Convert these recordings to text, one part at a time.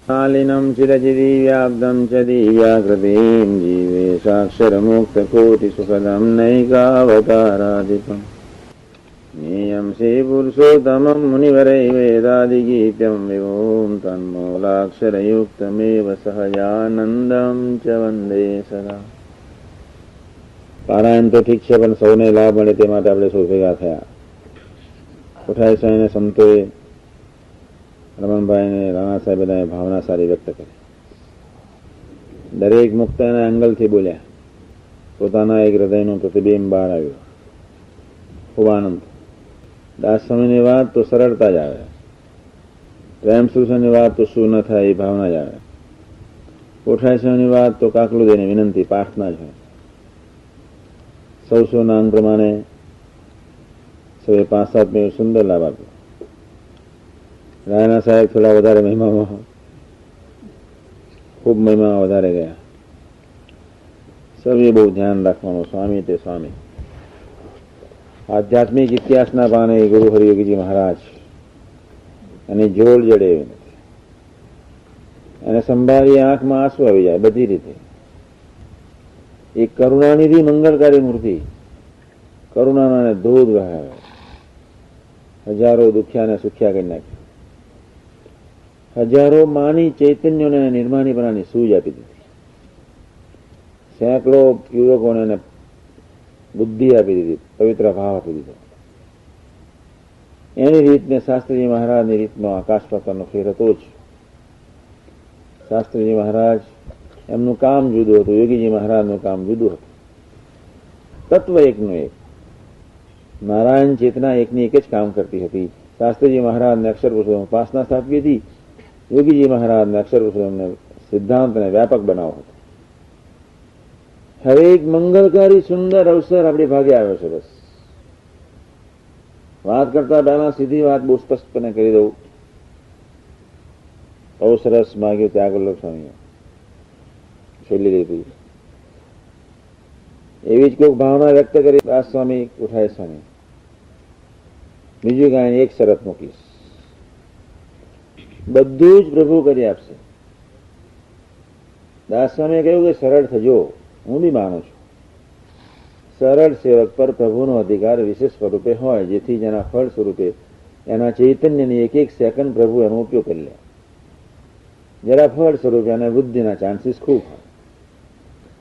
શાલિનમ ચિરચિદીવ્યાબ્દમ ચ દિવ્યાકૃતિમ જીવેશાક્ષરમુક્તકોટિસુખદમ નૈકાવતારાધિપમ જ્ઞેયં શ્રી પુરુષોત્તમં મુનિવરૈ વેદાદિગીત્યમ વિભું તન્મૂલાક્ષરયુક્તમેવ સહજાનંદમ ચ વંદે સદા. પારાયણ તો ઠીક છે, પણ સૌને લાભ મળે તે માટે આપણે સૌ ભેગા થયા. કોઠારી સ્વામીને સંતોએ, રમણભાઈને, રાણા સાહેબ બધાએ ભાવના સારી વ્યક્ત કરી. દરેક મુક્ત એના એંગલથી બોલ્યા. પોતાના એક હૃદયનું પ્રતિબિંબ બહાર આવ્યું. ખૂબ આનંદ. દાસ સ્વામીની વાત તો સરળતા જ આવે, પ્રેમ સુરસાની વાત તો શું ન થાય એ ભાવના જ આવે. કોઠારી સ્વામીની વાત તો કાકલું દઈને વિનંતી પ્રાર્થના જ હોય. સૌના અંગ પ્રમાણે સૌએ 5-7 મિનિટ સુંદર લાભ આપ્યો. રાયના સાહેબ થોડા વધારે મહિમામાં, ખૂબ મહિમામાં વધારે ગયા. સૌએ બહુ ધ્યાન રાખવાનું, સ્વામી તે સ્વામી. આધ્યાત્મિક ઇતિહાસના પાને ગુરુ હરિયોગીજી મહારાજ અને જોડ જડે એવી નથી. એને સંભાળી આંખમાં આંસુ આવી જાય બધી રીતે. એક કરુણાનિધિ મંગળકારી મૂર્તિ, કરુણાના ધોધ વહાવે, હજારો દુખ્યાને સુખ્યા કરી નાખે, હજારો માની ચૈતન્યોને નિર્માણીપણાની સૂઝ આપી દીધી, સેંકડો યુવકોને એને બુદ્ધિ આપી દીધી, પવિત્ર ભાવ આપી દીધો. એની રીતને શાસ્ત્રીજી મહારાજની રીતનો આકાશ પાતાનો ફેર હતો જ. શાસ્ત્રીજી મહારાજ એમનું કામ જુદું હતું, યોગીજી મહારાજનું કામ જુદું હતું. તત્વ એકનું એક, નારાયણ ચેતના એકની એક જ કામ કરતી હતી. શાસ્ત્રીજી મહારાજને અક્ષર પુરુષોત્તમ ઉપાસના સ્થાપી હતી, યોગીજી મહારાજને અક્ષર પુરુષોત્તમને સિદ્ધાંતને વ્યાપક બનાવો હતો. હવે એક મંગલકારી સુંદર અવસર આપણી ભાગે આવ્યો છે. બસ વાત કરતા પહેલા સીધી વાત બહુ સ્પષ્ટપણે કરી દઉં. બહુ સરસ માગ્યું ત્યાગવલ્લભ સ્વામીએ, છેલ્લી લીધી એવી જ કોઈક ભાવના વ્યક્ત કરી દાસ સ્વામી, કોઠારી સ્વામી. બીજું કાંઈ એક શરત મૂકીશ, બધું જ પ્રભુ કરી આપશે. દાસ સ્વામીએ કહ્યું કે સરળ થજો. હું બી માનું છું, સરળ સેવક પર પ્રભુનો અધિકાર વિશેષ સ્વરૂપે હોય, જેથી જેના ફળ સ્વરૂપે એના ચૈતન્યની એક એક સેકન્ડ પ્રભુ એનો ઉપયોગ કરી લે. જરા ફળ સ્વરૂપે અને બુદ્ધિના ચાન્સીસ ખૂબ હોય.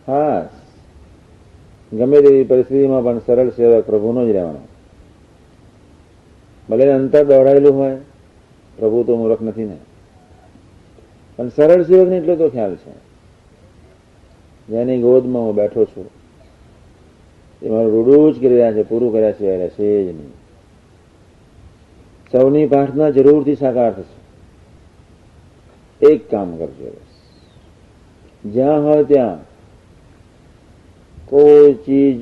હા, ગમે તેવી પરિસ્થિતિમાં પણ સરળ સેવક પ્રભુનો જ રહેવાનો. ભલે અંતર દોડાયેલું હોય, પ્રભુ તો મૂર્ખ નથી ને. પણ સરળ સેવકને એટલો તો ખ્યાલ છે, જેની ગોદમાં હું બેઠો છું એ મારું રૂડું જ કરી રહ્યા છે, પૂરું કર્યા સિવાય રહેશે જ નહીં. સૌની પ્રાર્થના જરૂરથી સાકાર થશે. એક કામ કરજો, જ્યાં હોય ત્યાં કોઈ ચીજ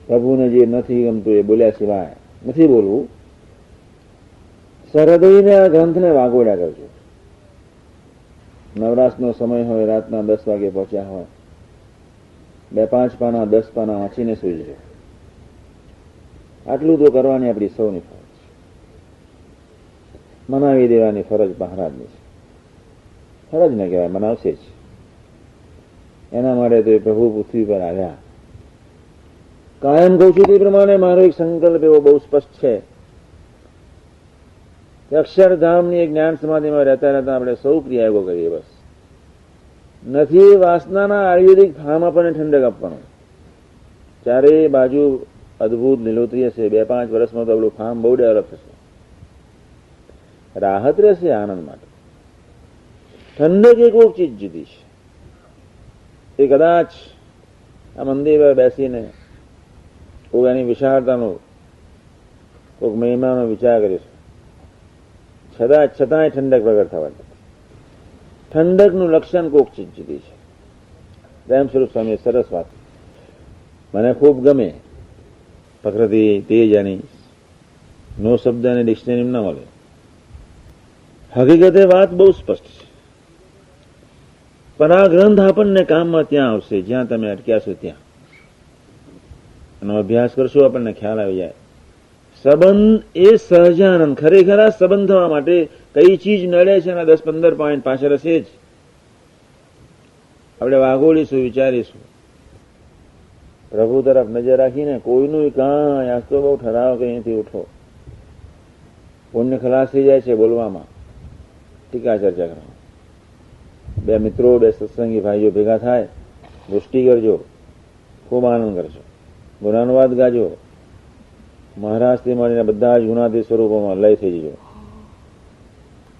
પ્રભુને જે નથી ગમતું એ બોલ્યા સિવાય નથી બોલવું. સરહૃદયને આ ગ્રંથને વાગોડ્યા કરજો. નવરાશનો સમય હોય, રાતના 10 વાગે પહોંચ્યા હોય, 2-5 પાના 10 પાના વાંચીને સુઈ જજો. આટલું તો કરવાની આપણી સૌની ફરજ છે. મનાવી દેવાની ફરજ મહારાજની છે. ફરજ ન કહેવાય, મનાવશે જ. એના માટે તો એ પ્રભુ પૃથ્વી પર આવ્યા. કાયમ કહું છું તે પ્રમાણે મારો એક સંકલ્પ એવો બહુ સ્પષ્ટ છે કે અક્ષરધામની એક જ્ઞાન સમાધિમાં રહેતા રહેતા આપણે સૌ ક્રિયાઓ કરીએ. બસ નથી વાસનાના આયુર્વેદિક ફાર્મ આપણને ઠંડક આપવાનું. ચારે બાજુ અદભુત લીલોતરી હશે. 2-5 વર્ષમાં તો આપણું ફાર્મ બહુ ડેવલપ થશે. રાહત રહેશે આનંદ માટે. ઠંડક એક કોઈક ચીજ જુદી છે. એ કદાચ આ મંદિર પર બેસીને કોઈ એની વિશાળતાનો, કોઈક મહિમાનો વિચાર કરીશું, છતાંય ઠંડક પ્રગટ થવાની. ઠંડકનું લક્ષણ કોક ચીજ જુદી છે. પ્રેમ સ્વરૂપ સ્વામી સરસ વાત મને ખૂબ ગમે. પ્રકૃતિ તેજ એની નો શબ્દ અને ડિક્શનરી ન મળે. હકીકતે વાત બહુ સ્પષ્ટ છે. પણ આ ગ્રંથ આપણને કામમાં ત્યાં આવશે જ્યાં તમે અટક્યા છો ત્યાં. એનો અભ્યાસ કરશો આપણને ખ્યાલ આવી જાય. સંબંધ એ સહજાનંદ. ખરેખર આ સંબંધ થવા માટે કઈ ચીજ નડે છે એના 10-15 પોઈન્ટ પાછળ હશે જ. આપણે વાગોળીશું, વિચારીશું. પ્રભુ તરફ નજર રાખીને કોઈનું કાંઈ આજ તો બહુ ઠરાવ કે અહીંથી ઉઠો. પુણ્ય ખલાસ થઈ જાય છે બોલવામાં, ટીકા ચર્ચા કરવા. બે મિત્રો, બે સત્સંગી ભાઈઓ ભેગા થાય, દૃષ્ટિ કરજો, ખૂબ આનંદ કરજો, ગુણાનુવાદ ગાજો, મહારાજથી મળીને બધા જ ગુણાતી સ્વરૂપોમાં લય થઈ જજો.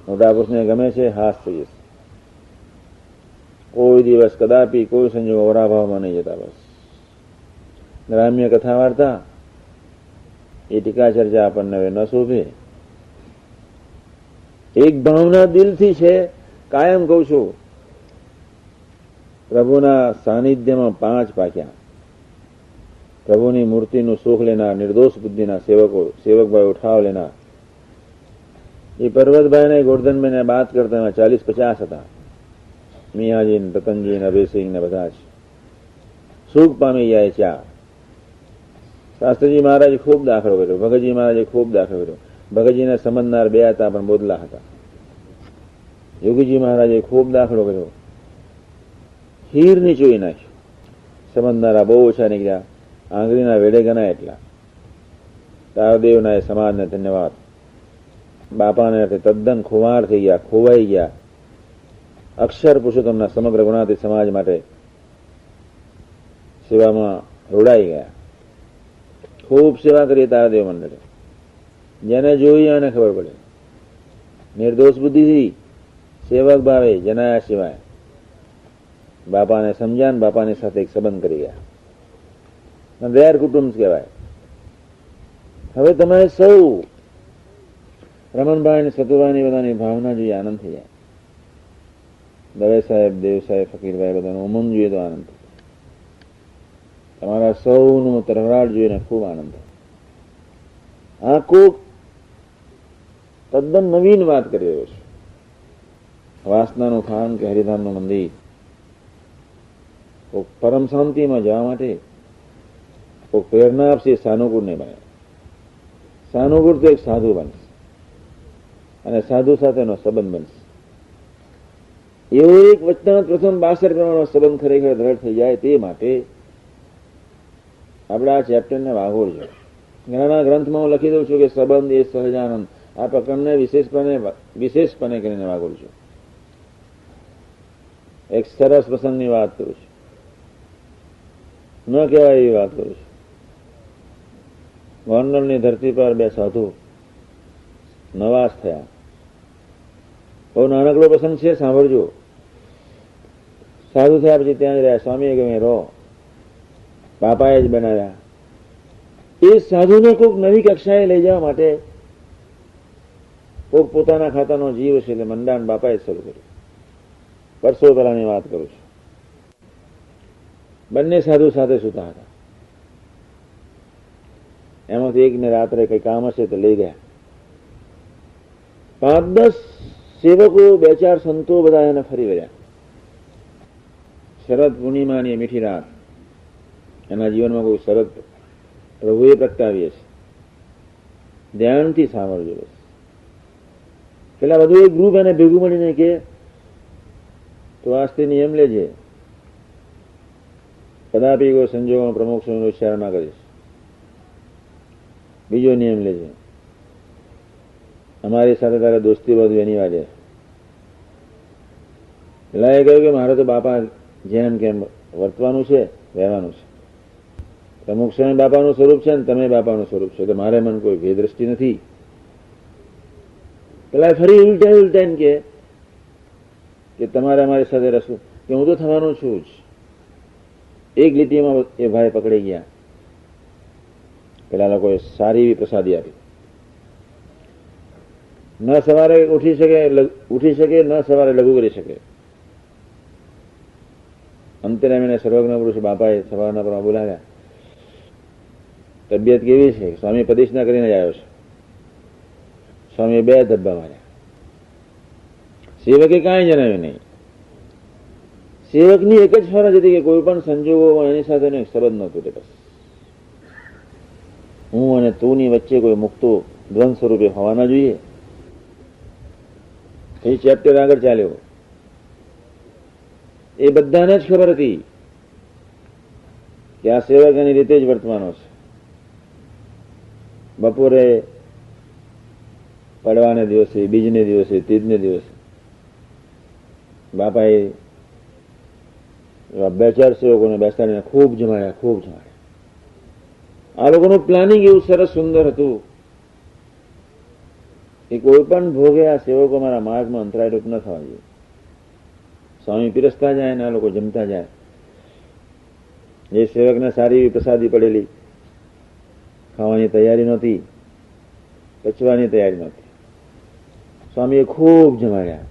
મોટા પુરુષને ગમે છે, હાસ થઈ જશે. કોઈ દિવસ કદાપી કોઈ સંજોગ અવરાભાવમાં નહીં જતા. બસ ગ્રામ્ય કથા વાર્તા એ ટીકા ચર્ચા આપણને હવે ન શોભે. એક ભાવના દિલથી છે. કાયમ કહું છું, પ્રભુના સાનિધ્યમાં 5 પાક્યા. પ્રભુની મૂર્તિનું સુખ લેનાર, નિર્દોષ બુદ્ધિના સેવકભાઈ ઉઠાવ લેનાર. એ પર્વતભાઈને ગોરધનભાઈને બાત કરતા એમાં 40-50 હતા. મિયાજી, રતનજી, અભયસિંહ ને બધા જ સુખ પામી જાય છે. શાસ્ત્રીજી મહારાજે ખૂબ દાખલો કર્યો, ભગતજી મહારાજે ખૂબ દાખલો કર્યો. ભગતજીને સમજનાર 2 હતા પણ બોધલા હતા. યોગીજી મહારાજે ખૂબ દાખલો કર્યો. હીર નીચોઈ નાખ્યું. સમજનારા બહુ ઓછા નીકળ્યા, આંગળીના વેડે ગણાય એટલા. તારદેવના એ સમાજને ધન્યવાદ. બાપાને તદ્દન ખુમાર થઈ ગયા, ખોવાઈ ગયા. અક્ષર પુરુષોત્તમના સમગ્ર ગુણાતીત સમાજ માટે સેવામાં રોડાઈ ગયા. ખૂબ સેવા કરી તારદેવ મંડળે. જેને જોઈએ એને ખબર પડે. નિર્દોષ બુદ્ધિથી સેવક ભાવે જનાયા સિવાય બાપાને સમજ્યા, બાપાની સાથે એક સંબંધ કરી ગયા. રેર કુટુંબ કહેવાય. હવે તમે સૌ રમણભાઈ, સતુભાઈ બધાની ભાવના જોઈએ, આનંદ થઈ જાય. દવે સાહેબ, દેવ સાહેબ, ફકીરભાઈ બધાનો ઉમંગ જોઈએ તો આનંદ થાય. તમારા સૌનું તરવરાટ જોઈને ખૂબ આનંદ થાય. આ કોક તદ્દન નવીન વાત કરી રહ્યો છે. વાસનાનું થાન કે હરિધામનું મંદિર, કોક પરમ શાંતિમાં જવા માટે કોક પ્રેરણા આપશે. સાનુકૂળ નહીં બને. સાનુકૂળ તો એક સાધુ બનશે અને સાધુ સાથેનો સંબંધ બનશે. એવો એક વચનામૃત પ્રથમ 62 પ્રમાણનો સંબંધ ખરેખર દ્રઢ થઈ જાય. તે માટે આપણે આ ચેપ્ટરને વાગોળજો. ઘણા ગ્રંથમાં હું લખી દઉં છું કે સંબંધ એ સહજાનંદ. આ પ્રકરણને વિશેષપણે કરીને વાગોળજો. એક સરસ પ્રસંગની વાત કરું છું, ન કહેવાય એવી વાત કરું છું. ગોંડલની ધરતી પર 2 સાધુ નવાસ થયા. બહુ નાનકડો પ્રસંગ છે, સાંભળજો. સાધુ થયા પછી ત્યાં જ રહ્યા. સ્વામીએ કહ્યું રહો, બાપાએ જ બનાવ્યા. એ સાધુને કોઈક નવી કક્ષાએ લઈ જવા માટે કોઈક પોતાના ખાતાનો જીવ છે એટલે મંડાણ બાપાએ શરૂ કર્યું. વર્ષો પહેલાની વાત કરું છું. બંને સાધુ સાથે સૂતા હતા. એમાંથી એકને રાત્રે કઈ કામ હશે તો લઈ ગયા. 5-10 સેવકો, 2-4 સંતો બધા એને ફરી વળ્યા. શરદ પૂર્ણિમાની મીઠી રાત. એના જીવનમાં કોઈ શરદ પ્રભુએ પ્રગટાવીએ છે. ધ્યાનથી સાંભળજો. બસ પેલા બધું એક ગ્રુપ એને ભેગું મળીને કે તો આજથી નિયમ લેજે, કદાપી કોઈ સંજોગોમાં પ્રમોક્ષનો ઉચ્ચાર ના કરીશ. બીજો નિયમ લેજે, અમારી સાથે તારે દોસ્તી બધું અનિવાર્ય. પેલા એ કહ્યું કે મારે તો બાપા જેમ કેમ વર્તવાનું છે, રહેવાનું છે. પ્રમુખ સ્વામી બાપાનું સ્વરૂપ છે ને તમે બાપાનું સ્વરૂપ છે, તો મારે મન કોઈ ભેદ્રષ્ટિ નથી. પેલા ફરી ઉલટાઈને કે તમારે અમારી સાથે રહેશું, કે હું તો થવાનું છું જ. એક લીટીમાં એ ભાઈ પકડી ગયા. પેલા લોકોએ સારી એવી પ્રસાદી આપી. ન સવારે ઉઠી શકે, ન સવારે લઘુ કરી શકે. અંતરે એમને સર્વજ્ઞ પુરુષ બાપાએ સવારના પર બોલાવ્યા. તબિયત કેવી છે? સ્વામી પ્રદિક્ષના કરીને જ આવ્યો છે. સ્વામીએ 2 ધબ્બા માર્યા. સેવકે કાંઈ જણાવ્યું નહીં. સેવકની એક જ ફરજ હતી કે કોઈ પણ સંજોગોમાં એની સાથે સંબંધ ન તૂટે. બસ હું અને તુંની વચ્ચે કોઈ મુક્તો દ્વંદ સ્વરૂપે હોવા ના જોઈએ. એ ચેપ્ટર આગળ ચાલ્યો. એ બધાને જ ખબર હતી કે આ સેવક એની રીતે જ વર્તવાનો છે. બપોરે પડવાને દિવસે, બીજને દિવસે, તીજને દિવસે બાપાએ 2-4 સેવકોને બેસાડીને ખૂબ જમાડ્યા. આ લોકોનું પ્લાનિંગ એવું સરસ સુંદર હતું કે કોઈ પણ ભોગે આ સેવકો મારા માર્ગમાં અંતરાયરૂપ ન થવા જોઈએ. સ્વામી પીરસતા જાય ને આ લોકો જમતા જાય. એ સેવકને સારી એવી પ્રસાદી પડેલી, ખાવાની તૈયારી નહોતી, પચવાની તૈયારી નહોતી. સ્વામીએ ખૂબ જમાડ્યા.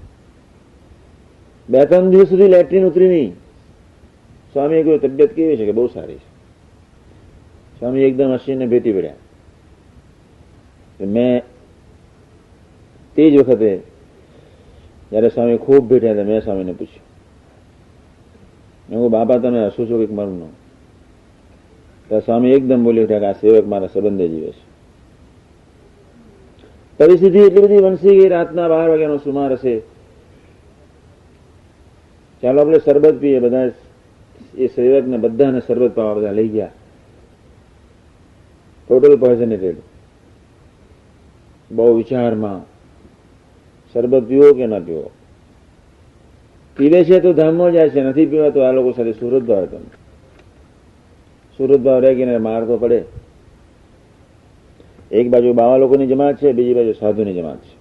2-3 દિવસ સુધી લેટ્રિન ઉતરી નહીં. સ્વામીએ કહ્યું, તબિયત કેવી છે? કે બહુ સારી છે. સ્વામી એકદમ હસીને ભેટી પડ્યા. મેં તે જ વખતે જયારે સ્વામી ખૂબ ભેટ્યા હતા, મેં સ્વામીને પૂછ્યું, મેં કહું, બાપા તમે હસું છો કે મારું નામ? તો સ્વામી એકદમ બોલી ઉઠ્યા કે આ સેવક મારા સંબંધે જીવે છે. પરિસ્થિતિ એટલી બધી વણસી ગઈ, રાતના 12 વાગ્યાનો સુમાર હશે. ચાલો આપણે શરબત પીએ. બધા એ સેવકને બધાને શરબત પાવા બધા લઈ ગયા. ટોટલ પોઈઝનેટેડ. બહુ વિચારમાં શરબત પીવો કે ના પીવો. પીવે છે તો ધામમાં જાય છે, નથી પીવા તો આ લોકો સાથે સુરત ભાવ. તમે સુરત ભાવ રહી માર તો પડે. એક બાજુ બાવા લોકોની જમાત છે, બીજી બાજુ સાધુની જમાત છે.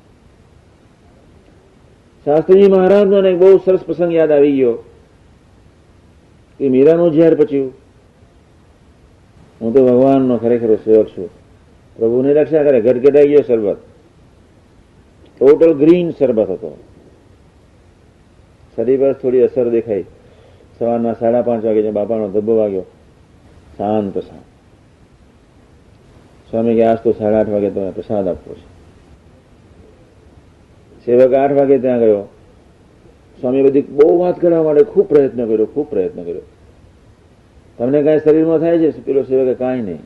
શાસ્ત્રીજી મહારાજનો એક બહુ સરસ પ્રસંગ યાદ આવી ગયો કે મીરાનું ઝેર પચ્યું. હું તો ભગવાનનો ખરેખર સેવક છું, પ્રભુની રક્ષા કરે. ગટગટાઈ ગયો શરબત. ટોટલ ગ્રીન શરબત હતો. શરીર પર થોડી અસર દેખાઈ. સવારના 5:30 વાગે બાપાનો ધબ્બો વાગ્યો. શાંત. સ્વામી કે આજ તો 8:30 વાગે તમે પ્રસાદ આપવો છે. સેવક 8 વાગે ત્યાં ગયો. સ્વામી બધી બહુ વાત કરવા માટે ખૂબ પ્રયત્ન કર્યો. તમને કાંઈ શરીરમાં થાય છે? પેલો સેવકે કાંઈ નહીં.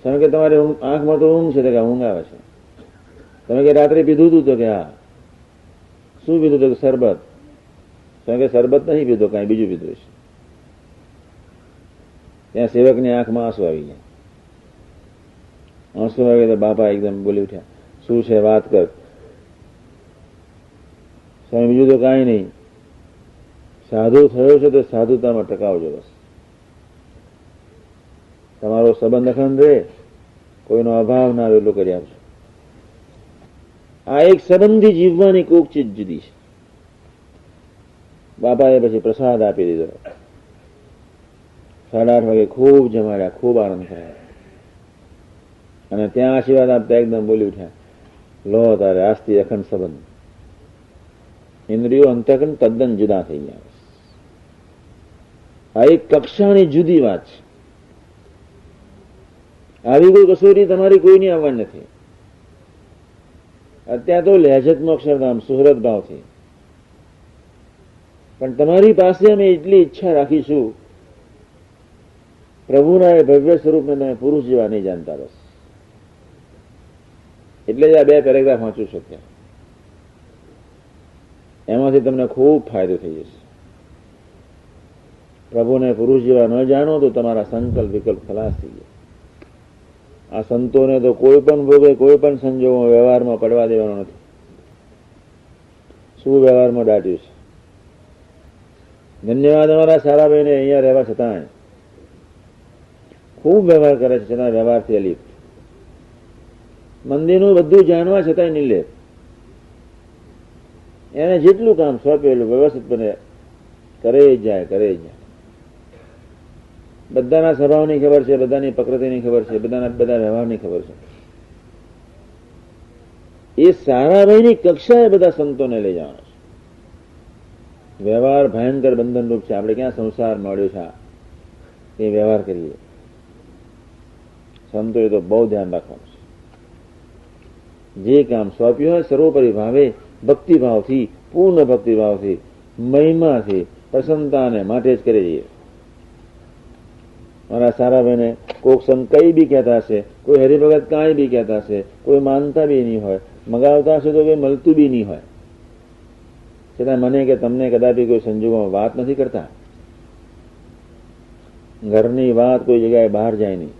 સ્વામી કે તમારે આંખમાં તો ઊંઘ છે? તો કે ઊંઘ આવે છે. તમે કે રાત્રે પીધું હતું? તો કે હા. શું પીધું? તો કે શરબત. સ્વામી કે શરબત નહીં પીધો, કાંઈ બીજું પીધું છે. ત્યાં સેવકની આંખમાં આંસુ આવી ગયા. આંસુ આવી તો બાપા એકદમ બોલી ઉઠ્યા, શું છે વાત કર. સ્વામી બીજું તો કાંઈ નહીં, સાધુ થયો છે તો સાધુતામાં ટકાવજો બસ. તમારો સંબંધ અખંડ રહે, કોઈનો અભાવ ના આવે એટલું કરી આપજો. આ એક સંબંધી જીવવાની કોક ચીજ જુદી છે. બાપાએ પછી પ્રસાદ આપી દીધો. 8:30 વાગે ખૂબ જમાડ્યા, ખૂબ આનંદ કરાયો. અને ત્યાં આશીર્વાદ આપતા એકદમ બોલી ઉઠ્યા, લો તારે આજથી અખંડ સંબંધ. ઇન્દ્રિયો અંતઃકરણ તદ્દન જુદા થઈ ગયા. આ એક કક્ષાની જુદી વાત છે. આવી કોઈ કસોટી તમારી કોઈની આવવાની નથી. અત્યારે તો લહેજતમાં અક્ષરધામ સુહૃદ ભાવથી. પણ તમારી પાસે અમે એટલી ઈચ્છા રાખીશું, પ્રભુના એ ભવ્ય સ્વરૂપને તમે પુરુષ જેવા નહીં જાણતા બસ. એટલે જ આ 2 પેરેગ્રાફ વાંચું શક્યા. એમાંથી તમને ખૂબ ફાયદો થઈ જશે. પ્રભુને પુરુષ જેવા ન જાણો તો તમારા સંકલ્પ વિકલ્પ ખલાસ થઈ જાય. આ સંતોને તો કોઈ પણ ભોગે, કોઈ પણ સંજોગોમાં વ્યવહારમાં પડવા દેવાનો નથી. શું વ્યવહારમાં દાટ્યું છે. ધન્યવાદ અમારા સારા ભાઈને અહીંયા રહેવા છતાં ખૂબ વ્યવહાર કરે છે, છતાં વ્યવહારથી અલિપ્ત. મંદિરનું બધું જાણવા છતાંય નિર્લેપ. એને જેટલું કામ સોંપેલું વ્યવસ્થિતપણે કરે જ જાય. બધાના સ્વભાવની ખબર છે, બધાની પ્રકૃતિની ખબર છે, બધા વ્યવહારની ખબર છે. એ સારા ભાઈની કક્ષાએ બધા સંતોને લઈ જવાનો છે. વ્યવહાર ભયંકર બંધનરૂપ છે. આપણે ક્યાં સંસાર મળ્યો છે એ વ્યવહાર કરીએ. સંતોએ તો બહુ ધ્યાન રાખવાનું છે. જે કામ સોંપ્યું હોય સર્વોપરી ભાવે, ભક્તિભાવથી, પૂર્ણ ભક્તિભાવથી, મહિમાથી, પ્રસન્નતાને માટે જ કરી દઈએ. મારા સારા ભાઈને કોક સંત કઈ બી કહેતા હશે, કોઈ હરિભગત કાંઈ બી કહેતા હશે, કોઈ માનતા બી નહીં હોય, મગાવતા હશે તો કંઈ મળતું બી નહીં હોય, છતાં મને કે તમને કદાપી કોઈ સંજોગોમાં વાત નથી કરતા. ઘરની વાત કોઈ જગ્યાએ બહાર જાય નહીં.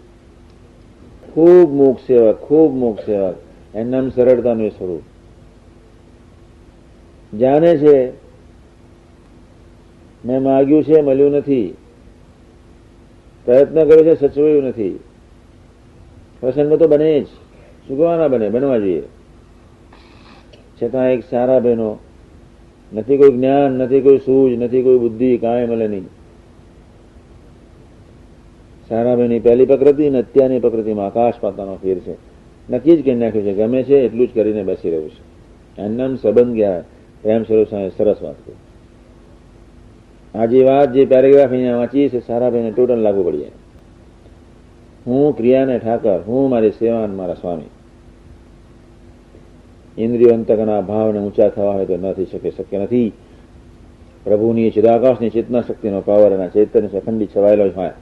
ખૂબ મૂક સેવક, ખૂબ મૂક સેવક, એનું નામ સરળતાનું સ્વરૂપ. જાણે છે મેં માગ્યું છે, મળ્યું નથી, પ્રયત્ન કર્યો છે, સચવાયું નથી, પ્રસંગ તો બને જ, શું કહેવાના બને, બનવા જોઈએ. છતાં એક સારા બહેનો, નથી કોઈ જ્ઞાન, નથી કોઈ સૂઝ, નથી કોઈ બુદ્ધિ, કાંઈ મળે નહીં. સારા બહેની પહેલી પ્રકૃતિ ને અત્યારની પ્રકૃતિમાં આકાશ પાતાનો ફેર છે. નક્કી જ કરી નાખ્યું છે, ગમે છે એટલું જ કરીને બેસી રહ્યું છે. એનું નામ સંબંધ ગયા. પ્રેમ સ્વરૂપ સરસ વાત કરી. આ જે વાત, જે પેરેગ્રાફ અહીંયા વાંચી છે, સારા ભાઈને ટોટલ લાગુ પડી જાય. હું ક્રિયાને ઠાકર, હું મારી સેવા, મારા સ્વામી. ઇન્દ્રિયો અંતકના ભાવને ઊંચા થવા હોય તો ન થઈ શકે, શક્ય નથી. પ્રભુની ચિદાકાશની ચેતના શક્તિનો પાવર અને ચૈતન્ય અખંડિત છવાયેલો હોય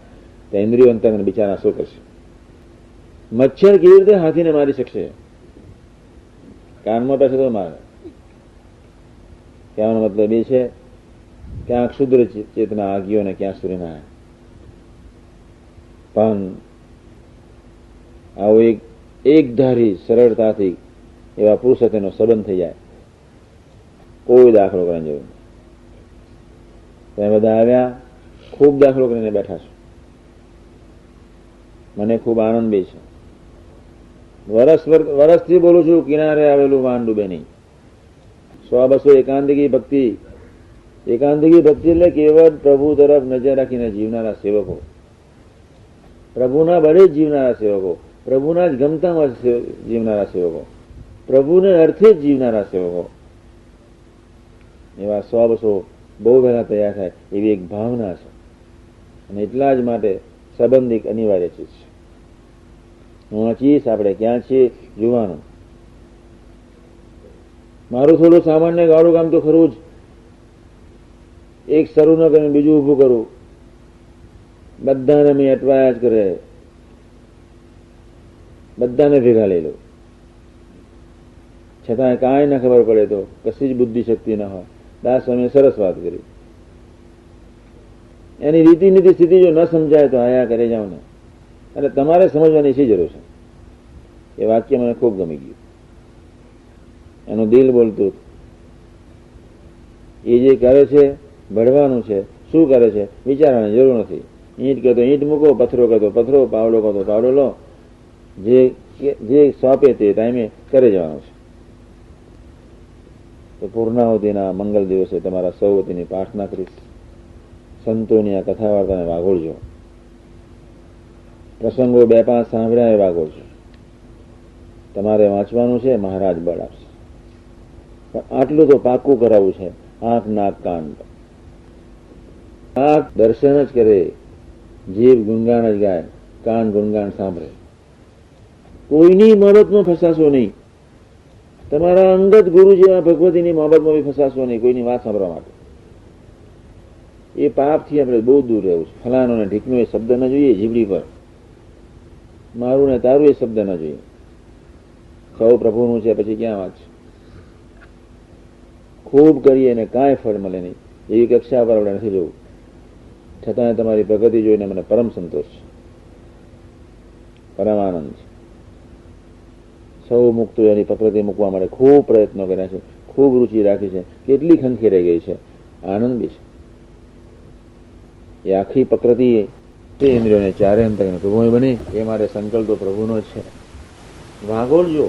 તો ઇન્દ્રિયો અંતકને બિચારા શું કરશે? મચ્છર કેવી રીતે હાથીને મારી શકશે? કાનમાં પાસે તો મારે. કહેવાનો મતલબ એ છે ક્યાંક શુદ્ર ચેતના આગીઓ ને ક્યાં સૂર્યનારાયણ. પણ આવો એક ધારી સરળતાથી એવા પુરુષ સાથેનો સંબંધ થઈ જાય, કોઈ દાખલો કરવાની જરૂર નહીં. તમે બધા આવ્યા, ખૂબ દાખલો કરીને બેઠા છો, મને ખૂબ આનંદ બી છે. વરસથી બોલું છું, કિનારે આવેલું વાન ડૂબે નહીં. 100-200 એકાંતિકી ભક્તિ એટલે કેવળ પ્રભુ તરફ નજર રાખીને જીવનારા સેવકો, પ્રભુના બળે જ જીવનારા સેવકો, પ્રભુના જ ગમતામાં જીવનારા સેવકો, પ્રભુને અર્થે જ જીવનારા સેવકો, એવા 100-200 બહુ વહેલા તૈયાર થાય એવી એક ભાવના છે. અને એટલા જ માટે સંબંધ એક અનિવાર્ય ચીજ છે. હું વાંચીશ, આપણે ક્યાં છીએ જોવાનું. મારું થોડું સામાન્ય ગાળું કામ તો ખરું જ. એક શરૂ ન કરીને બીજું ઊભું કરું, બધાને મેં અટવાયા જ કરે, બધાને ભેગા લઈ લો, છતાં કાંઈ ના ખબર પડે તો કશી જ બુદ્ધિ શક્તિ ના હોય. દાસ સ્વામીએ સરસ વાત કરી. એની રીતિ નીતિ સ્થિતિ જો ન સમજાય તો આયા કરે જાવ ને, અને તમારે સમજવાની શી જરૂર છે? એ વાક્ય મને ખૂબ ગમી ગયું. એનું દિલ બોલતું. એ જે કરે છે ભળવાનું છે, શું કરે છે વિચારવાની જરૂર નથી. ઈંટ કહે તો ઈંટ મૂકો, પથ્થરો કહે તો પથ્થરો, પાવડો કહે તો પાવડો લો. જે સોંપે તે ટાઈમે કરે જવાનું છે. તો પૂર્ણાહુતિના મંગલ દિવસે તમારા સૌ વતીની પ્રાર્થના કરીશ, સંતોની આ કથા વાર્તાને વાગોળજો. પ્રસંગો 2-5 સાંભળ્યા એ વાગોળજો. તમારે વાંચવાનું છે, મહારાજ બળ આપશે. પણ આટલું તો પાક્કું કરાવવું છે, આંખ નાક કાન. આંખ દર્શન જ કરે, જીભ ગુણગાન જ ગાય, કાન ગુણગાન સાંભળે. કોઈની મોહબતમાં ફસાશો નહીં. તમારા અંગત ગુરુ જેવા ભગવતીની મોહબતમાં બી ફસાશો નહીં કોઈની વાત સાંભળવા માટે. એ પાપથી આપણે બહુ દૂર રહેવું છે. ફલાનો ને ઢીકનો એ શબ્દ ન જોઈએ જીભડી પર. મારું ને તારું એ શબ્દ ન જોઈએ. સૌ પ્રભુનું છે, પછી ક્યાં વાત છે? ખૂબ કરીએ અને કાંઈ ફળ મળે નહીં એવી કક્ષા પર આપણે નથી જવું. છતાં તમારી પ્રગતિ જોઈને મને પરમ સંતોષ છે, પરમ આનંદ છે. સૌ મુક્તો એની પ્રકૃતિ મૂકવા માટે ખૂબ પ્રયત્નો કર્યા છે, ખૂબ રુચિ રાખી છે, કેટલી ખંખેરાઈ ગઈ છે, આનંદ બી છે. એ આખી પ્રકૃતિ તે ઇન્દ્રિયોને ચારે અંતકને પ્રભુમય બને એ મારે સંકલ્પ તો પ્રભુનો જ છે. વાગોળજો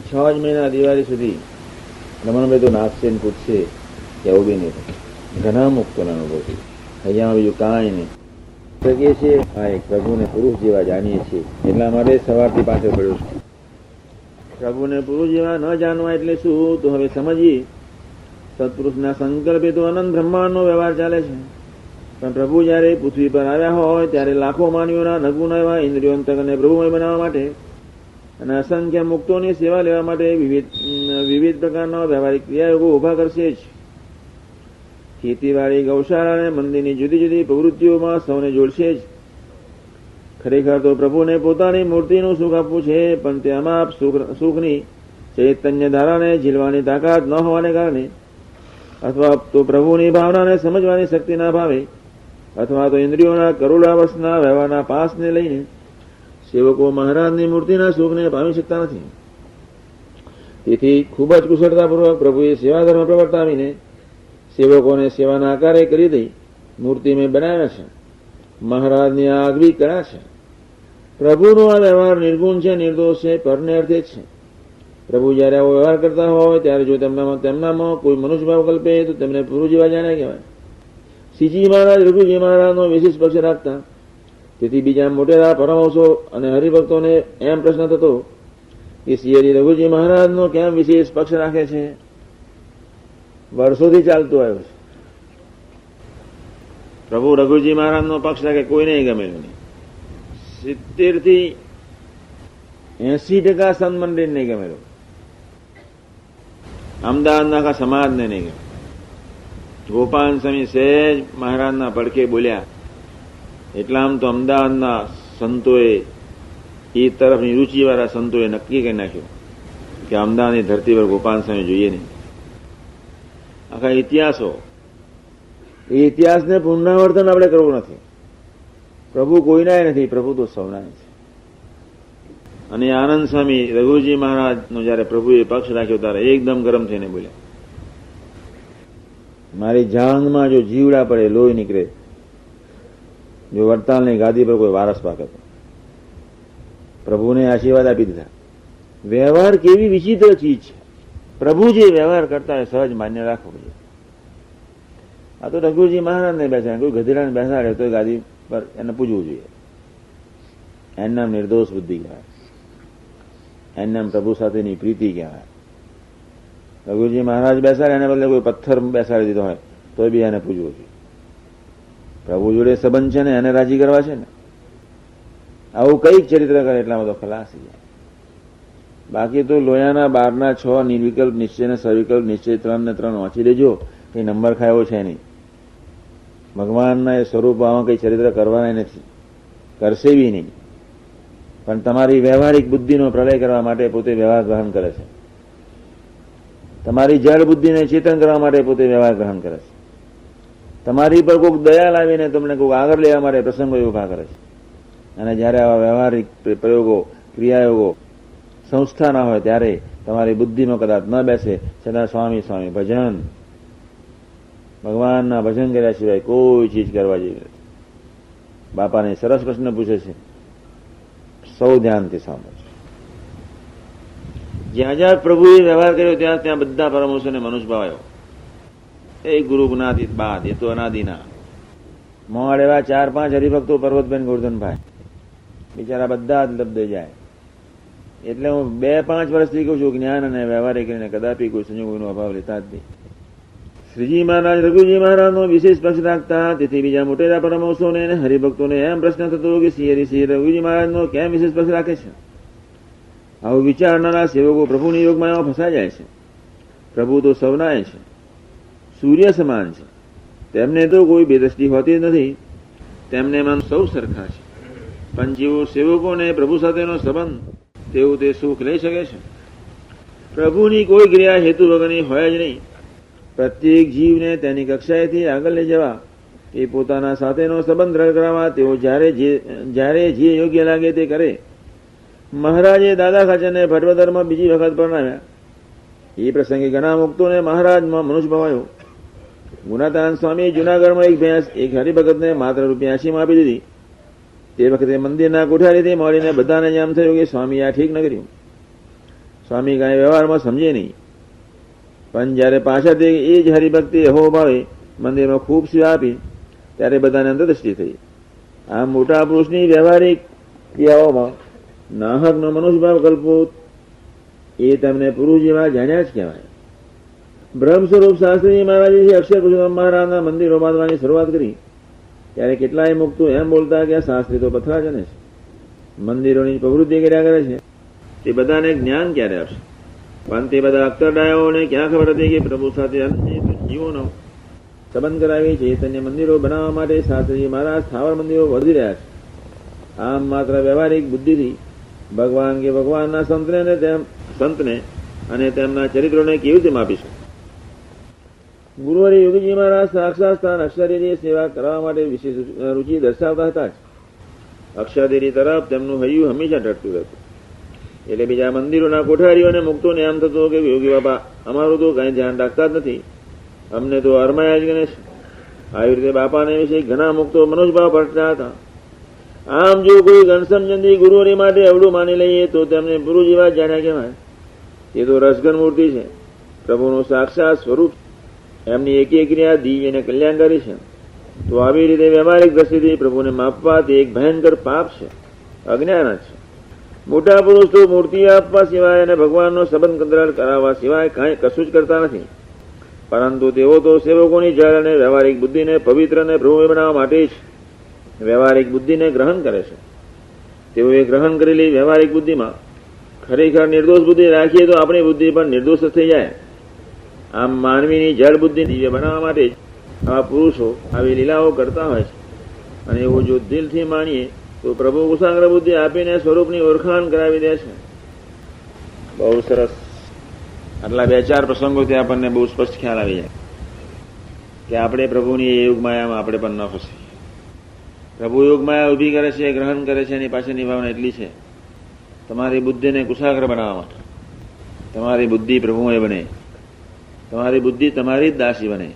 6 જ મહિના દિવાળી સુધી. રમણભાઈ તો નાચશે ને પૂછશે કે આવું બી નહીં થાય. ઘણા મુક્તોના અનુભવ છે. અહીંયામાં બીજું કાંઈ નહીં. શકીએ છીએ હા, એક પ્રભુને પુરુષ જેવા જાણીએ છીએ, એટલા માટે સવારથી પાછળ પડ્યો છું. પ્રભુને પુરુષ જેવા ન જાણવા એટલે શું? તો હવે સમજીએ. સત્પુરુષના સંકલ્પે તો અનંત બ્રહ્માંડનો વ્યવહાર ચાલે છે. પણ પ્રભુ જયારે પૃથ્વી પર આવ્યા હોય ત્યારે લાખો માનવીઓના નગુણ એવા ઇન્દ્રિયો અંતકને પ્રભુમય બનાવવા માટે અને અસંખ્ય મુક્તોની સેવા લેવા માટે વિવિધ પ્રકારના વ્યવહારિક ક્રિયાયોગો ઉભા કરશે જ. ખેતીવાડી, ગૌશાળા અને મંદિરની જુદી જુદી પ્રવૃત્તિઓમાં સૌને જોડશે જ. ખરેખર તો પ્રભુને પોતાની મૂર્તિનું સુખ આપવું છે, પણ તે અમાપ સુખની ચૈતન્ય ધારાને ઝીલવાની તાકાત ન હોવાને કારણે, અથવા તો પ્રભુની ભાવનાને સમજવાની શક્તિના ભાવે, અથવા તો ઇન્દ્રિયોના કરોડાવર્ષના વ્યવહારના પાસને લઈને સેવકો મહારાજની મૂર્તિના સુખને પામી શકતા નથી. તેથી ખૂબ જ કુશળતાપૂર્વક પ્રભુએ સેવા ધર્મ પ્રવર્તાવીને સેવકોને સેવાના આકારે કરી દઈ મૂર્તિમય બનાવ્યા છે. મહારાજની આ આગવી કળા છે. પ્રભુનો આ વ્યવહાર નિર્ગુણ છે, નિર્દોષ છે, પરને અર્થે છે. પ્રભુ જયારે આવો વ્યવહાર કરતા હોય ત્યારે જો તેમનામાં કોઈ મનુષ્યભાવ કલ્પે તો તેમને પુરુ જેવા જાણ્યા કહેવાય. શ્રીજી મહારાજ રઘુજી મહારાજનો વિશેષ પક્ષ રાખતા. તેથી બીજા મોટેરા પરમહંસો અને હરિભક્તોને એમ પ્રશ્ન થતો કે શ્રી રઘુજી મહારાજનો કેમ વિશેષ પક્ષ રાખે છે? વર્ષોથી ચાલતું આવ્યું છે. પ્રભુ રઘુજી મહારાજનો પક્ષ રાખે કોઈને ગમેલું નહીં. 70 થી 80% સંત મંડળ નહીં ગમેલું. અમદાવાદના આખા સમાજને નહીં ગમે. ગોપાલ સ્વામી સહેજ મહારાજના પડખે બોલ્યા એટલા આમ તો અમદાવાદના સંતોએ, એ તરફની રૂચિવાળા સંતોએ નક્કી કરી નાખ્યું કે અમદાવાદની ધરતી પર ગોપાલ સ્વામી જોઈએ નહીં. આખા ઇતિહાસો, એ ઇતિહાસને પુનરાવર્તન આપણે કરવું નથી. પ્રભુ કોઈનાય નથી, પ્રભુ તો સૌનાય છે. અને આનંદ સ્વામી રઘુજી મહારાજનો જયારે પ્રભુએ પક્ષ રાખ્યો ત્યારે એકદમ ગરમ થઈને બોલ્યા, મારી જાંગમાં જો જીવડા પડે, લોહી નીકળે, જો વડતાલની ગાદી પર કોઈ વારસ પાકે તો. પ્રભુને આશીર્વાદ આપી દીધા. વ્યવહાર કેવી વિચિત્ર ચીજ છે. પ્રભુ જે વ્યવહાર કરતા હોય સહજ માન્ય રાખવો જોઈએ. આ તો રઘુજી મહારાજને બેસાડે, કોઈ ગધેડાને બેસાડે તો ગાદી પર એને પૂજવું જોઈએ. એનું નામ નિર્દોષ બુદ્ધિ કહેવાય. એનું નામ પ્રભુ સાથેની પ્રીતિ કહેવાય. રઘુજી મહારાજ બેસાડે એને બદલે કોઈ પથ્થર બેસાડી દીધો હોય તો બી એને પૂજવું જોઈએ. પ્રભુ જોડે સંબંધ છે ને, એને રાજી કરવા છે ને. આવું કઈક ચરિત્ર કરે એટલામાં તો ખલાસ થઈ જાય. બાકી તો લોયાના 12 6 નિર્વિકલ્પ નિશ્ચય ને સવિકલ્પ નિશ્ચય 3 ને 3 વાંચી દેજો, કઈ નંબર ખાયો છે નહીં. ભગવાનના એ સ્વરૂપમાં કઈ ચરિત્ર કરવાના નથી, કરશે બી નહીં. પણ તમારી વ્યવહારિક બુદ્ધિનો પ્રલય કરવા માટે પોતે વ્યવહાર ગ્રહણ કરે છે. તમારી જળ બુદ્ધિને ચેતન કરવા માટે પોતે વ્યવહાર ગ્રહણ કરે છે. તમારી પર કોઈક દયા લાવીને તમને કોઈક આગળ લેવા માટે પ્રસંગો ઉભા કરે છે. અને જયારે આવા વ્યવહારિક પ્રયોગો, ક્રિયાયોગો સંસ્થા ના હોય ત્યારે તમારી બુદ્ધિમાં કદાચ ન બેસે છતાં સ્વામી સ્વામી ભજન, ભગવાનના ભજન કર્યા સિવાય કોઈ ચીજ કરવા જેવી નથી. બાપાને સરસ પ્રશ્ન પૂછે છે, સૌ ધ્યાનથી સાંભળો. જ્યાં જ્યાં પ્રભુએ વ્યવહાર કર્યો ત્યાં ત્યાં બધા પરમહંસોને મનુષ્યભાવ આવ્યો. એ ગુરુ જ્ઞાતિ બાદ, એ તો અનાદિના. મોડ એવા 4-5 હરિભક્તો, પર્વતબેન, ગોરધનભાઈ, બિચારા બધા જ લબ્ધ જાય. એટલે હું 2-5 વર્ષથી કહું છું, જ્ઞાન અને વ્યવહારે કરીને કદાપી કોઈ સંજોગોનો અભાવ લેતા જ નહીં. શ્રીજી મહારાજ રઘુજી મહારાજનો વિશેષ પક્ષ રાખતા. તેથી બીજા મોટેરા પરમહંસોને અને હરિભક્તોને એમ પ્રશ્ન થતો કે શ્રી રઘુજી મહારાજનો કેમ વિશેષ પક્ષ રાખે છે? આવું વિચારનારા સેવકો પ્રભુની યોગમાં ફસાઈ જાય છે. પ્રભુ તો સૌનાય છે, સૂર્ય સમાન છે. તેમને તો કોઈ બેદૃષ્ટિ હોતી નથી. તેમને મન સૌ સરખા છે. પણ જેવો સેવકોને પ્રભુ સાથેનો સંબંધ, તેવું તે સુખ લઈ શકે છે. પ્રભુની કોઈ ક્રિયા હેતુ વગરની હોય જ નહીં. પ્રત્યેક જીવને તેની કક્ષાએથી આગળ લઈ જવા, એ પોતાના સાથેનો સંબંધ દ્રઢ કરાવવા તેઓ જ્યારે જે યોગ્ય લાગે તે કરે. મહારાજે દાદા ખાચરને ભટવદરમાં બીજી વખત પરણાવ્યા. એ પ્રસંગે ઘણા મુક્તોને મહારાજમાં મનુષ્યભાવ આવ્યો. ગુણાતાન સ્વામી જુનાગઢમાં એક ભેંસ એક હરિભગતને માત્ર ₹80 આપી દીધી. તે વખતે મંદિરના કોઠારીથી મળીને બધાને એમ થયું કે સ્વામી આ ઠીક ન કર્યું. સ્વામી કાંઈ વ્યવહારમાં સમજે નહીં. પણ જયારે પાછળથી એ જ હરિભક્તિ અહોભાવે મંદિરમાં ખૂબ સેવા આપી ત્યારે બધાને અંતરદ્રષ્ટિ થઈ. આ મોટા પુરુષની વ્યવહારિક ક્રિયાઓમાં નાહકનો મનુષ્યભાવ કલ્પવો એ તેમને પુરુષ જેવા જાણ્યા જ કહેવાય. બ્રહ્મ સ્વરૂપ શાસ્ત્રી મહારાજે અક્ષર પુરુષોત્તમ મહારાજના મંદિરો બાંધવાની શરૂઆત કરી ત્યારે કેટલાય મુક્તો એમ બોલતા કે આ શાસ્ત્રી તો પથરા જને છે, મંદિરોની પ્રવૃત્તિ કર્યા કરે છે, તે બધાને જ્ઞાન ક્યારે આપશે? પણ તે બધા અક્તરડાયોને ક્યાં ખબર હતી કે પ્રભુ સાથે જીવોનો સંબંધ કરાવી ચૈતન્ય મંદિરો બનાવવા માટે શાસ્ત્રીજી મહારાજ સ્થાવર મંદિરો વધી રહ્યા છે. આમ માત્ર વ્યવહારિક બુદ્ધિથી ભગવાન કે ભગવાનના સંતને અને તેમના ચરિત્રોને કેવી રીતે માપીશું? ગુરુહરિ યોગીજી મહારાજ સાક્ષાત સ્થાન અક્ષરદેવીની સેવા કરવા માટે વિશેષ રુચિ દર્શાવતા હતા જ. અક્ષરદેવી તરફ તેમનું હૈયું હંમેશા ટકતું રહેતું. એટલે બીજા મંદિરોના કોઠારીઓને મુક્તોને આમ થતું કે યોગી બાપા અમારું તો કઈ ધ્યાન રાખતા જ નથી, અમને તો અરમાયા જ ગણે છે. આવી રીતે બાપાને વિશે ઘણા મુક્તો મનોજભાવ પડતા હતા. આમ જો કોઈ ઘનશ્યામચંદી ગુરુહરિ માટે અવળું માની લઈએ તો તેમને ગુરુ જેવા જ જાણ્યા કહેવાય. એ તો રસઘન મૂર્તિ છે, પ્રભુનું સાક્ષાત સ્વરૂપ. એમની એક એક ક્રિયા દિવ્ય અને કલ્યાણકારી છે. તો આવી રીતે વ્યવહારિક દ્રષ્ટિથી પ્રભુને માપવા તે એક ભયંકર પાપ છે, અજ્ઞાન જ છે. મોટા પુરુષ તો મૂર્તિ આપવા સિવાય અને ભગવાનનો સંબંધ કંદરાળ કરાવવા સિવાય કાંઈ કશું જ કરતા નથી. પરંતુ તેઓ તો સેવકોની જળ અને વ્યવહારિક બુદ્ધિને પવિત્ર અને પ્રભુ બનાવવા માટે જ વ્યવહારિક બુદ્ધિને ગ્રહણ કરે છે. તેઓએ ગ્રહણ કરેલી વ્યવહારિક બુદ્ધિમાં ખરેખર નિર્દોષ બુદ્ધિ રાખીએ તો આપણી બુદ્ધિ પણ નિર્દોષ થઈ જાય. આમ માનવીની જળ બુદ્ધિ દિવ્ય બનાવવા માટે જ આવા પુરુષો આવી લીલાઓ કરતા હોય છે. અને એવું જો દિલથી માનીએ તો પ્રભુ કુશાગ્ર બુદ્ધિ આપીને સ્વરૂપની ઓળખાણ કરાવી દે છે. બહુ સરસ. આટલા 2-4 પ્રસંગોથી આપણને બહુ સ્પષ્ટ ખ્યાલ આવી જાય કે આપણે પ્રભુની એ યોગમાયામાં આપણે પણ ન ફસીએ. પ્રભુ યોગમાયા ઉભી કરે છે, ગ્રહણ કરે છે, એની પાછળની ભાવના એટલી છે તમારી બુદ્ધિને કુશાગ્ર બનાવવા માટે. તમારી બુદ્ધિ પ્રભુમય બને, તમારી બુદ્ધિ તમારી જ દાસી બને,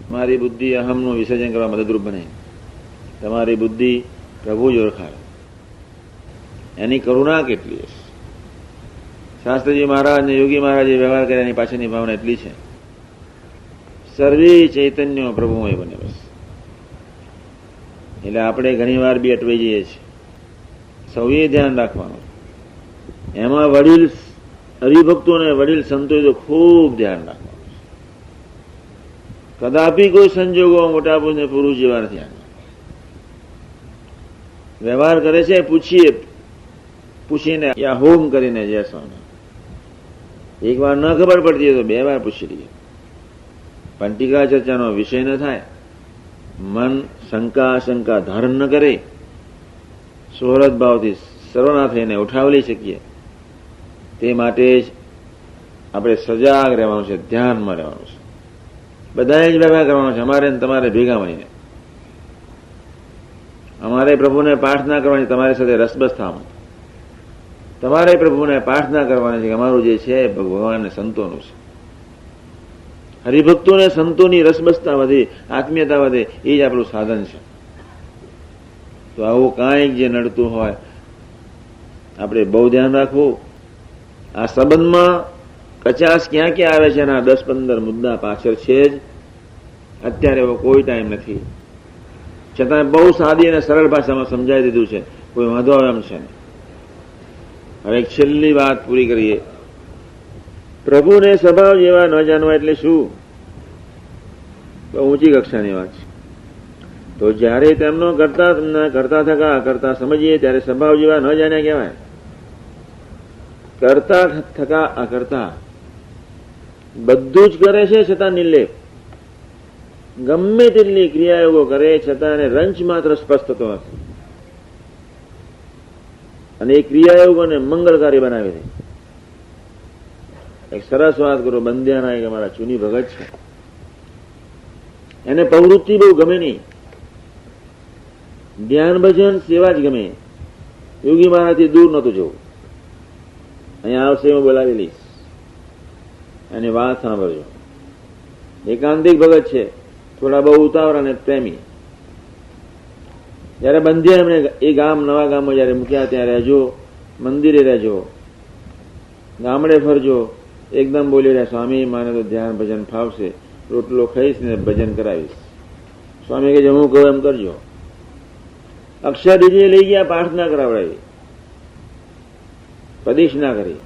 તમારી બુદ્ધિ અહમનું વિસર્જન કરવા મદદરૂપ બને, તમારી બુદ્ધિ પ્રભુ જ ઓળખાવે. એની કરુણા કેટલી હશે. શાસ્ત્રીજી મહારાજ અને યોગી મહારાજે વ્યવહાર કર્યા એની પાછળની ભાવના એટલી છે સર્વે ચૈતન્ય પ્રભુમય બને. બસ એટલે આપણે ઘણી વાર બી અટવાઈ જઈએ છીએ. સૌએ ધ્યાન રાખવાનું. એમાં વડીલ હરિભક્તો અને વડીલ સંતોએ તો ખૂબ ધ્યાન રાખવાનું. કદાપી કોઈ સંજોગો મોટા પુરુષ જેવા નથી. વ્યવહાર કરે છે પૂછીને યા હોમ કરીને જશો. એક વાર ન ખબર પડતી તો 2 વાર પૂછી લઈએ. પણ ટીકા ચર્ચાનો વિષય ન થાય. મન શંકા ધારણ ન કરે. સુહૃદ ભાવથી સર્વના થઈને ઉઠાવી શકીએ તે માટે જ આપણે સજાગ રહેવાનું છે, ધ્યાનમાં રહેવાનું છે. બધાએ જ વ્યવહાર કરવાનો છે. અમારે તમારે ભેગા મળીને અમારે પ્રભુને પ્રાર્થના કરવાની, તમારી સાથે રસબસ થવાનું. તમારે પ્રભુને પ્રાર્થના કરવાની છે કે અમારું જે છે ભગવાન સંતોનું છે. હરિભક્તોને સંતોની રસબસતા વધે, આત્મીયતા વધે, એ જ આપણું સાધન છે. તો આવું કાંઈક જે નડતું હોય આપણે બહુ ધ્યાન રાખવું. આ સંબંધમાં કચાશ ક્યાં ક્યાં આવે છે એના 10-15 મુદ્દા પાછળ છે જ. અત્યારે એવો કોઈ ટાઈમ નથી, છતાં બહુ સાદી અને સરળ ભાષામાં સમજાવી દીધું છે. કોઈ વાંધો આવે એમ છે. હવે એક છેલ્લી વાત પૂરી કરીએ. પ્રભુને સ્વભાવ જેવા ન જાણવા એટલે શું? બહુ ઊંચી કક્ષાની વાત છે. તો જ્યારે તેમનો કરતા સમજીએ ત્યારે સ્વભાવ જેવા ન જાણ્યા કહેવાય. કરતા થકા અકર્તા બધું જ કરે છે છતાં નિર્લેપ. ગમે તેટલી ક્રિયાયોગો કરે છતાં એને રંચ માત્ર સ્પષ્ટ થતો નથી. અને એ ક્રિયાયોગોને મંગળકારી બનાવે છે. એક સરસ વાત કરો. બંધ્યાના એક અમારા ચુની ભગત છે. એને પ્રવૃત્તિ બહુ ગમે નહીં. ધ્યાન ભજન સેવા જ ગમે. યોગી મહારાજથી દૂર નહોતું જવું. અહીંયા આવશે હું બોલાવી લઈશ, એની વાત સાંભળજો. એકાંતિક ભગત છે, થોડા બહુ ઉતાવળ અને પ્રેમી. જયારે બંધ્યા એમણે એ નવા ગામમાં જયારે મૂક્યા ત્યાં રહેજો, મંદિરે રહેજો, ગામડે ફરજો. એકદમ બોલી રહ્યા, સ્વામી માને તો ધ્યાન ભજન ફાવશે, રોટલો ખાઈશ ને ભજન કરાવીશ. સ્વામી કે હું કહું એમ કરજો. અક્ષરદીદીએ લઈ ગયા, પ્રાર્થના કરાવડાવી, પ્રદક્ષિણા કરી.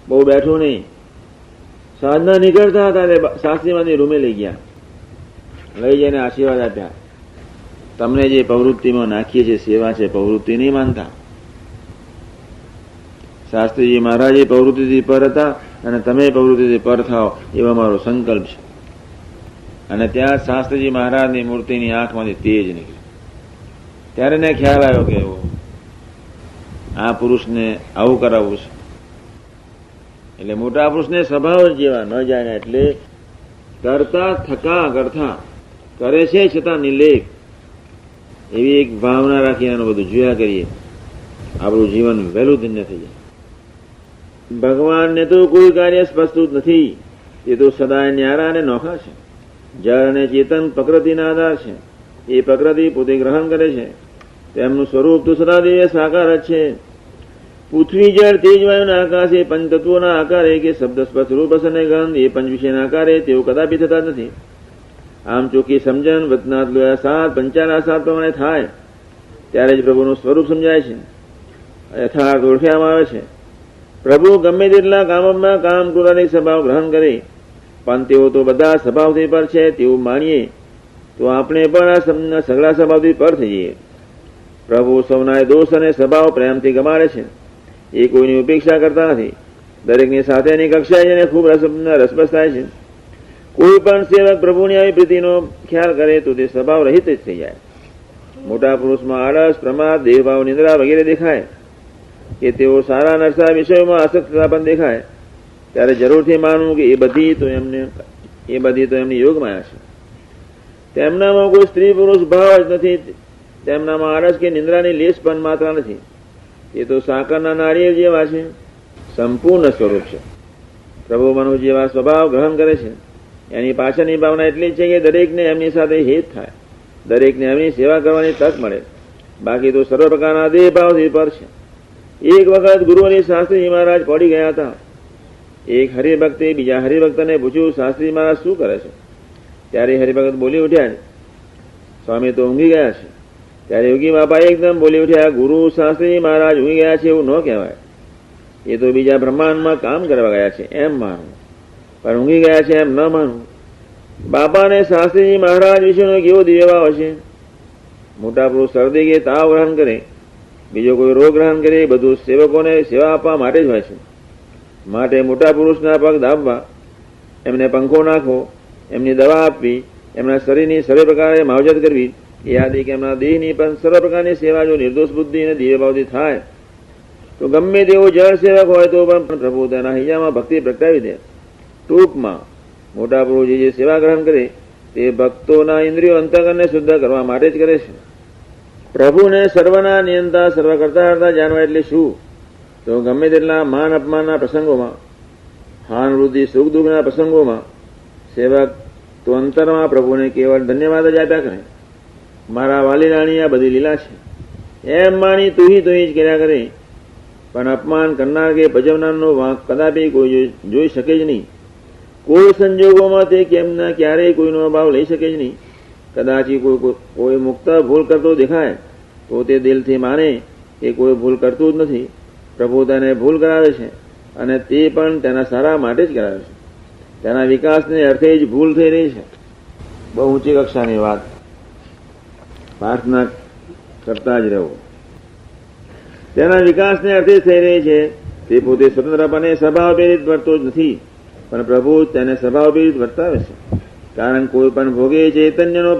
બહુ બેઠું નહીં. સાધના નીકળતા હતા એટલે શાસ્ત્રીમાંથી રૂમે લઈ ગયા. લઈ જઈને આશીર્વાદ આપ્યા. તમને જે પ્રવૃત્તિમાં નાખીએ છીએ સેવા છે, પ્રવૃત્તિ નહીં માનતા. શાસ્ત્રીજી મહારાજ એ પ્રવૃત્તિથી પર હતા અને તમે પ્રવૃત્તિથી પર થાઓ એવો અમારો સંકલ્પ છે. અને ત્યાં શાસ્ત્રીજી મહારાજની મૂર્તિની આંખમાંથી તેજ નીકળી. ત્યારે એને ખ્યાલ આવ્યો કે આ પુરુષને આવું કરાવવું છે. એટલે મોટા પુરુષને સ્વભાવ જેવા ન જાણ્યા એટલે કરતા થકા કરતા કરે છે છતાં નિર્લેપ એવી એક ભાવના રાખી આનું બધું જોયા કરીએ, આપણું જીવન વહેલું ધન્ય થઈ જાય. ભગવાનને તો કોઈ કાર્ય સ્પષ્ટ નથી, એ તો સદાય ન્યારા અને નોખા છે. જળ અને ચેતન પ્રકૃતિના આધાર છે, એ પ્રકૃતિ પોતે ગ્રહણ કરે છે. તેમનું સ્વરૂપ તો સદાદેવ સાકાર જ છે. પૃથ્વી જળ તેજ વાયુના આકાશ એ પંચતત્વોના આકારે કે શબ્દ સ્પર્શ રૂપ અને ગંધ એ પંચ વિષયના આકારે તેઓ કદાપી થતા નથી. આમ ચોખ્ખી સમજણ વતનાથ લોયા સાત પંચાના સાત પ્રમાણે થાય ત્યારે જ પ્રભુનું સ્વરૂપ સમજાય છે, યથાર્થ ઓળખવામાં આવે છે. પ્રભુ ગમે તેટલા કામમાં કામ ક્રોધાદિક સ્વભાવ ગ્રહણ કરે, પણ તેઓ તો બધા સ્વભાવથી પર છે તેવું માનીએ તો આપણે પણ આ સગળા સ્વભાવથી પર થઈએ. પ્રભુ સૌના દોષ અને સ્વભાવ પ્રેમથી ગમાડે છે, એ કોઈની ઉપેક્ષા કરતા નથી. દરેકની સાથેની કક્ષાએ જઈને ખૂબ રસબસ થાય છે. કોઈ પણ સેવક પ્રભુની આવી પ્રીતિનો ખ્યાલ કરે તો તે સ્વભાવ રહિત જ થઈ જાય. મોટા પુરુષમાં આળસ, પ્રમાદ, દેહભાવ, નિંદ્રા વગેરે દેખાય કે તેઓ સારા નરસા વિષયોમાં આસક્તતા પણ દેખાય, ત્યારે જરૂરથી માનવું કે એ બધી તો એમની યોગમાયા છે. તેમનામાં કોઈ સ્ત્રી પુરુષ ભાવ જ નથી, તેમનામાં આળસ કે નિંદ્રાની લેશ પણ માત્ર નથી. એ તો સાકરના નારિયેળ જેવા છે, સંપૂર્ણ સ્વરૂપ છે. પ્રભુ મનુ જેવા સ્વભાવ ગ્રહણ કરે છે, એની પાછળની ભાવના એટલી છે કે દરેકને એમની સાથે હિત થાય, દરેકને એમની સેવા કરવાની તક મળે. બાકી તો સર્વ પ્રકારના દેહભાવથી પર છે. એક વખત ગુરુની શાસ્ત્રીજી મહારાજ પડી ગયા હતા. એક હરિભક્તે બીજા હરિભક્તને પૂછ્યું, શાસ્ત્રી મહારાજ શું કરે છે? ત્યારે હરિભક્ત બોલી ઉઠ્યા, સ્વામી તો ઊંઘી ગયા છે. ત્યારે યોગી બાપા એકદમ બોલી ઉઠ્યા, ગુરુ શાસ્ત્રી મહારાજ ઊંઘી ગયા છે એવું ન કહેવાય, એ તો બીજા બ્રહ્માંડમાં કામ કરવા ગયા છે એમ માનવું, પણ ઊંઘી ગયા છે એમ ન માનવું. બાપાને શાસ્ત્રીજી મહારાજ વિશેનો કેવો દિવ્ય ભાવ હશે. મોટા પુરુષ શરદી કે તાવ ગ્રહણ કરે, બીજો કોઈ રોગ ગ્રહણ કરે, બધું સેવકોને સેવા આપવા માટે જ હોય છે. માટે મોટા પુરુષના પગ દાબવા, એમને પંખો નાખવો, એમની દવા આપવી, એમના શરીરની સર્વ પ્રકારે માવજત કરવી, એ આદિ કે એમના દેહની પણ સર્વ પ્રકારની સેવા જો નિર્દોષ બુદ્ધિ અને દિવ્ય ભાવથી થાય તો ગમે તેવો જળ સેવક હોય તો પણ પ્રભુ તેના હૈયામાં ભક્તિ પ્રગટાવી દે. ટૂંકમાં મોટા પુરુષ જે સેવા ગ્રહણ કરે તે ભક્તોના ઇન્દ્રિયો અંતઃકરણને શુદ્ધ કરવા માટે જ કરે છે. પ્રભુને સર્વના નિયંતા સર્વ કરતા કરતા જાણવા એટલે શું? તો ગમે તેટલા માન અપમાનના પ્રસંગોમાં, હાન વૃદ્ધિ સુખ દુઃખના પ્રસંગોમાં સેવક તો અંતરમાં પ્રભુને કેવળ ધન્યવાદ જ આપ્યા કરે. મારા વાલી રાણી આ બધી લીલા છે એમ માની તુહી જ કર્યા કરે, પણ અપમાન કરનાર કે ભજવનારનો વાંક કદાપી કોઈ જોઈ શકે જ નહીં. કોઈ સંજોગોમાં તે કેમના ક્યારેય કોઈનો ભાવ લઈ શકે જ નહીં. કદાચ કોઈ મુક્ત ભૂલ કરતો દેખાય તો તે દિલથી માને કે કોઈ ભૂલ કરતું જ નથી. પ્રભુ તેને ભૂલ કરાવે છે અને તે પણ તેના સારા માટે જ કરાવે છે. તેના વિકાસને અર્થે જ ભૂલ થઈ રહી છે. બહુ ઊંચી કક્ષાની વાત, પ્રાર્થના કરતા જ રહો. તેના વિકાસને અર્થે થઈ રહી છે. તે પોતે સ્વતંત્રપણે સ્વભાવ પ્રેરિત વર્તો જ નથી, પણ પ્રભુ તેને સ્વભાવ પ્રેરિત વર્તાવે છે. કારણ કોઈ પણ ભોગે ચૈતન્યનો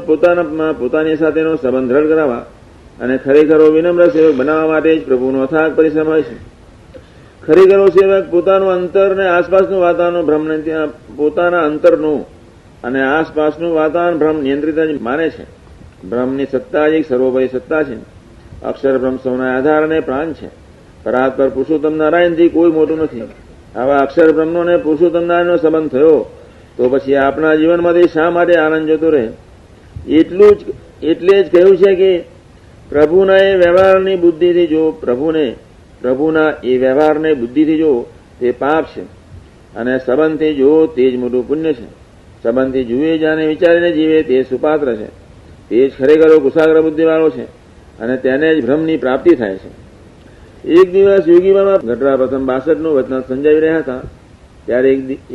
પોતાની સાથેનો સંબંધ દ્રઢ કરાવવા અને ખરેખરો વિનમ્ર સેવક બનાવવા માટે જ પ્રભુનો અથાગ પરિશ્રમ હોય છે. ખરેખરો સેવક પોતાનું અંતર અને આસપાસનું વાતાવરણ ભ્રમને પોતાના અંતરનું અને આસપાસનું વાતાવરણ ભ્રમ નિયંત્રિત જ માને છે. બ્રહ્મની સત્તા જ એક સર્વોપરી સત્તા છે. અક્ષર બ્રહ્મ સૌના આધાર અને પ્રાણ છે. પરાત્પર પુરુષોત્તમ નારાયણથી કોઈ મોટું નથી. આવા અક્ષર બ્રહ્મનો અને પુરુષોત્તમ નારાયણનો સંબંધ થયો તો પછી આપણા જીવનમાંથી શા માટે આનંદ જતો રહે? એટલે જ કહ્યું છે કે પ્રભુના એ વ્યવહારની બુદ્ધિથી જો તે પાપ છે, અને સંબંધથી જો તે જ મોટું પુણ્ય છે. સંબંધથી જુએ જાણે વિચારીને જીવે તે સુપાત્ર છે. તે જ ખરેખર કુશાગ્ર બુદ્ધિવાળો છે અને તેને જ ભ્રમની પ્રાપ્તિ થાય છે. એક દિવસ યોગી બાબા ગઢડા પ્રથમ 62નું વચન સમજાવી રહ્યા હતા. ત્યારે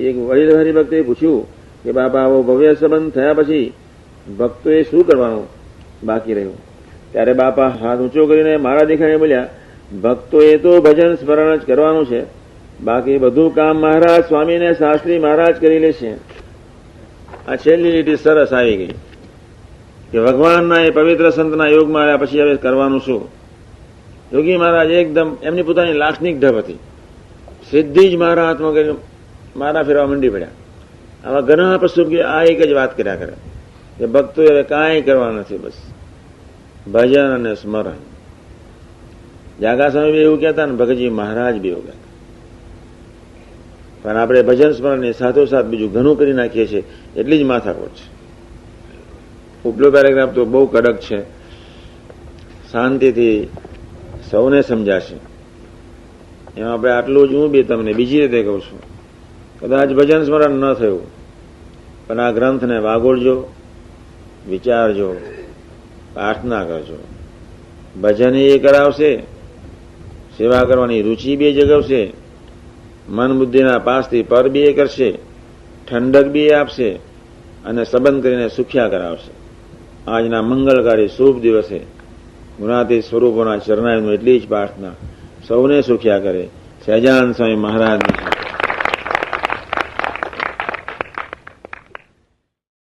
એક વડીલ હરિભક્તે પૂછ્યું કે બાપા આવો ભવ્ય સંબંધ થયા પછી ભક્તોએ શું કરવાનું બાકી રહ્યું? ત્યારે બાપા હાથ ઊંચો કરીને મારા દેખાઈને બોલ્યા, ભક્તોએ તો ભજન સ્મરણ જ કરવાનું છે, બાકી બધું કામ મહારાજ સ્વામી ને શાસ્ત્રી મહારાજ કરી લેશે. આ છેલ્લી લીટી સરસ આવી ગઈ કે ભગવાનના એ પવિત્ર સંતના યોગમાં આવ્યા પછી હવે કરવાનું શું? યોગી મહારાજ એકદમ એમની પોતાની લાક્ષણિક ઢબ હતી. સીધી જ મારા હાથમાં કરીને મારા ફેરવા મંડી પડ્યા. આવા ઘણા પ્રસંગો આ એક જ વાત કર્યા કરે કે ભક્તો હવે કાંઈ કરવા નથી, બસ ભજન અને સ્મરણ. જાગા સ્વામી બી એવું કહેતા ને ભગતજી મહારાજ બી એવું કહેતા. પણ આપણે ભજન સ્મરણની સાથોસાથ બીજું ઘણું કરી નાખીએ છીએ, એટલી જ માથાકૂટ છે. ઉપલો પેરેગ્રાફ તો બહુ કડક છે, શાંતિથી સૌને સમજાશે. એમાં આપણે આટલું જ હું બી તમને બીજી રીતે કહું છું. કદાચ ભજન સ્મરણ ન થયું, પણ આ ગ્રંથને વાગોળજો, વિચારજો, પ્રાર્થના કરજો. ભજન એ કરાવશે, સેવા કરવાની રુચિ બી જગાવશે, મન બુદ્ધિના પાસથી પર બી એ કરશે, ઠંડક બી આપશે અને સંબંધ કરીને સુખ્યા કરાવશે. આજના મંગલકારી શુભ દિવસે ગુણાતીત સ્વરૂપોના ચરણાઈનું એટલી જ પ્રાર્થના, સૌને સુખ્યા કરે. સહજાનંદ સ્વામી મહારાજની